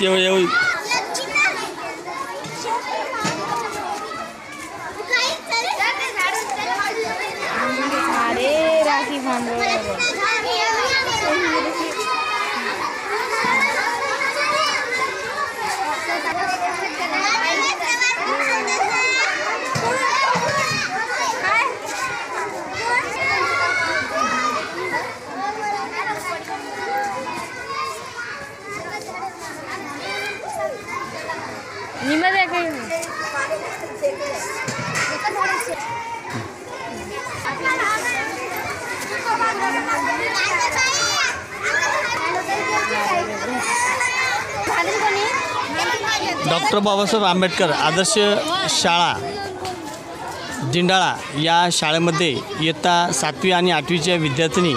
येऊ अरे राखी बांधव निमध्ये काही डॉक्टर बाबासाहेब आंबेडकर आदर्श शाळा जिंडाळा या शाळेमध्ये इयत्ता 7वी आणि 8वीच्या विद्यार्थिनी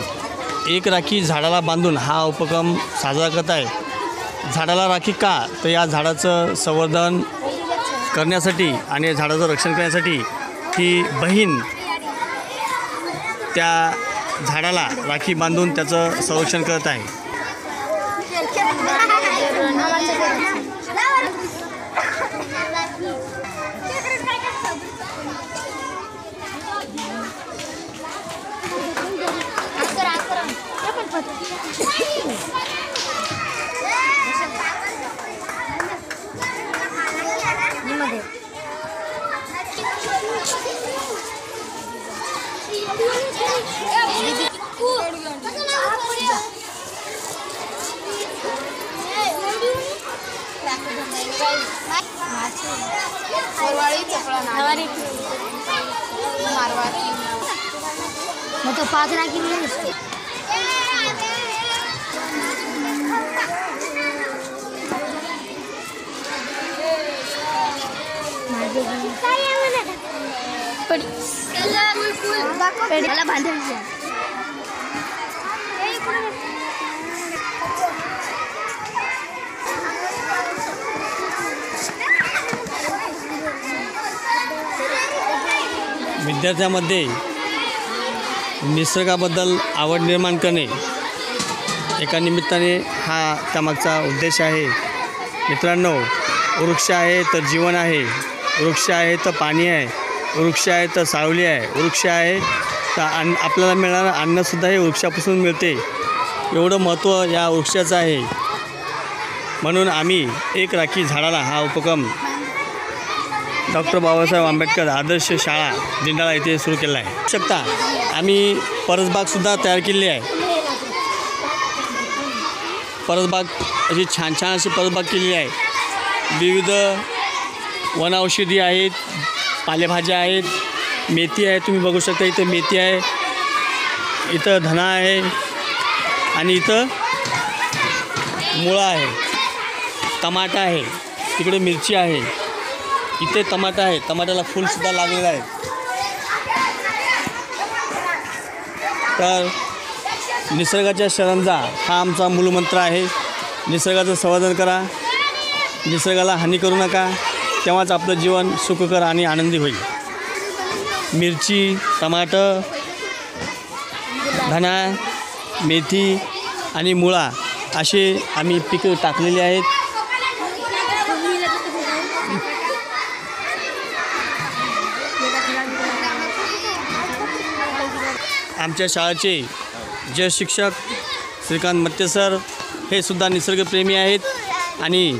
एक राखी झाडाला बांधून हा उपक्रम साजरा करत आहे। झाडाला राखी का, तर या झाडाचं संवर्धन करण्यासाठी आणि झाडाचं रक्षण करण्यासाठी ही बहीण त्या झाडाला राखी बांधून त्याचं संरक्षण करत आहे। तो 5 राखी मला बांधायची विद्यार्थ्यांमध्ये निसर्गाबद्दल आवड निर्माण करणे एका निमित्ताने हा त्यामागचा उद्देश आहे। मित्रांनो, वृक्ष आहे तर जीवन आहे, वृक्ष आहे तर पाणी आहे, वृक्ष आहे तर सावली आहे, वृक्ष आहे तर आपल्याला मिळणारं अन्नसुद्धा हे वृक्षापासून मिळते। एवढं महत्त्व या वृक्षाचं आहे। म्हणून आम्ही एक राखी झाडाला हा उपक्रम डॉक्टर बाबासाहेब आंबेडकर आदर्श शाळा जिंडाळा येथे सुरू केला आहे। बघू शकता आम्ही परसबागसुद्धा तयार केलेली आहे। परसबाग अशी छान अशी परसबाग केलेली आहे। विविध वनौषधी आहेत, पालेभाज्या आहेत, मेथी आहे, तुम्ही बघू शकता इथं मेथी आहे, इथं धना आहे आणि इथं मुळा आहे, टमाटा आहे, तिकडे मिरची आहे, इथे टमाटा आहे, टमाट्याला फुलसुद्धा लागलेलं आहे। तर निसर्गाच्या शरण जा हा आमचा मूलमंत्र आहे। निसर्गाचं संवर्धन करा, निसर्गाला हानी करू नका, तेव्हाच आपलं जीवन सुखकर आणि आनंदी होईल। मिरची, टमाटर, धना, मेथी आणि मुळा असे आम्ही पिकं टाकलेली आहेत। आमच्या शाळेचे जे शिक्षक श्रीकांत मत्ते सर हे सुद्धा निसर्गप्रेमी आहेत आणि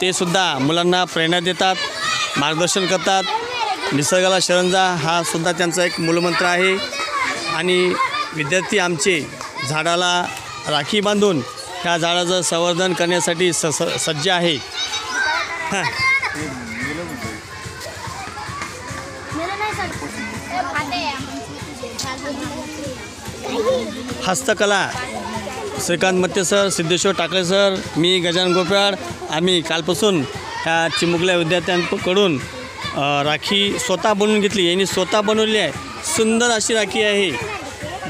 ते सुद्धा मुलांना प्रेरणा देतात, मार्गदर्शन करतात। निसर्गाला शरण जा हा सुद्धा त्यांचा एक मूलमंत्र आहे आणि विद्यार्थी आमचे झाडाला राखी बांधून ह्या झाडाचं संवर्धन करण्यासाठी सज्ज आहे। हस्तकला श्रीकांत मत्ते सर, सिद्धेश्वर टाकळे सर, मी गजानन गोप्याड आम्ही कालपासून ह्या चिमुकल्या विद्यार्थ्यांकडून राखी स्वतः बनवून घेतली। यांनी स्वतः बनवली आहे। सुंदर अशी राखी आहे।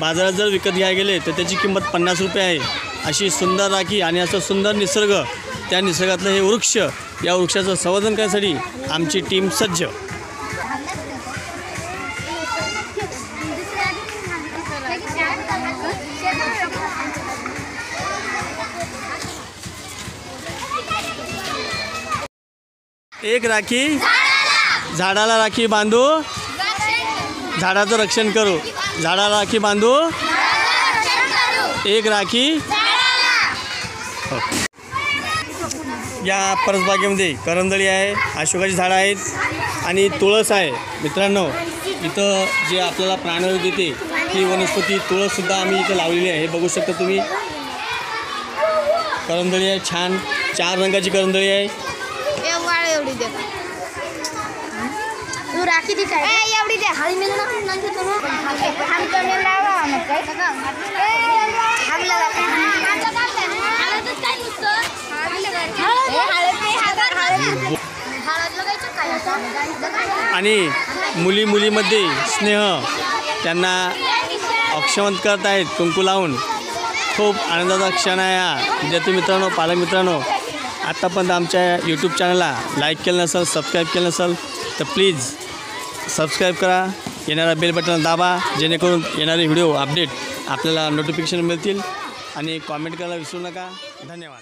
बाजारात जर विकत घ्यायला गेले तर त्याची किंमत 50 रुपये आहे। अशी सुंदर राखी आणि असं सुंदर निसर्ग, त्या निसर्गातलं हे वृक्ष, या वृक्षाचं संवर्धन करण्यासाठी आमची टीम सज्ज। एक राखी झाडाला राखी बांधू झाडाचं रक्षण करू. झाडाला राखी बांधू एक राखी. हो. या परसबागेमध्ये करंदळी आहे, अशोकाची झाडं आहेत आणि तुळस आहे. मित्रांनो, इथं जे आपल्याला प्राणवायू देते ती वनस्पती तुळससुद्धा आम्ही इथं लावलेली आहे. हे बघू शकता तुम्ही. करंदळी आहे, छान 4 रंगाची करंदळी आहे. एवढी दे तू राखी दी काय एवढी दे हाळी मेल ना नंतर तो हम तो ने लावा ना काय हम लगा हाळत काय नुसतं हाळत लगायचं काय आणि मुलीमध्ये स्नेह त्यांना औक्षवंत करत आहेत कुंकू लावून. खूप आनंदाचा क्षण आहे हा. विद्यार्थी मित्रांनो, पालक मित्रांनो, आत्तापर्यंत आमच्या यूट्यूब चॅनलला लाईक केलं नसेल, सबस्क्राईब केलं नसेल तर प्लीज सबस्क्राईब करा. येणारा बेल बटन दाबा, जेणेकरून येणारे व्हिडिओ अपडेट आपल्याला नोटिफिकेशन मिळतील. आणि कॉमेंट करायला विसरू नका. धन्यवाद.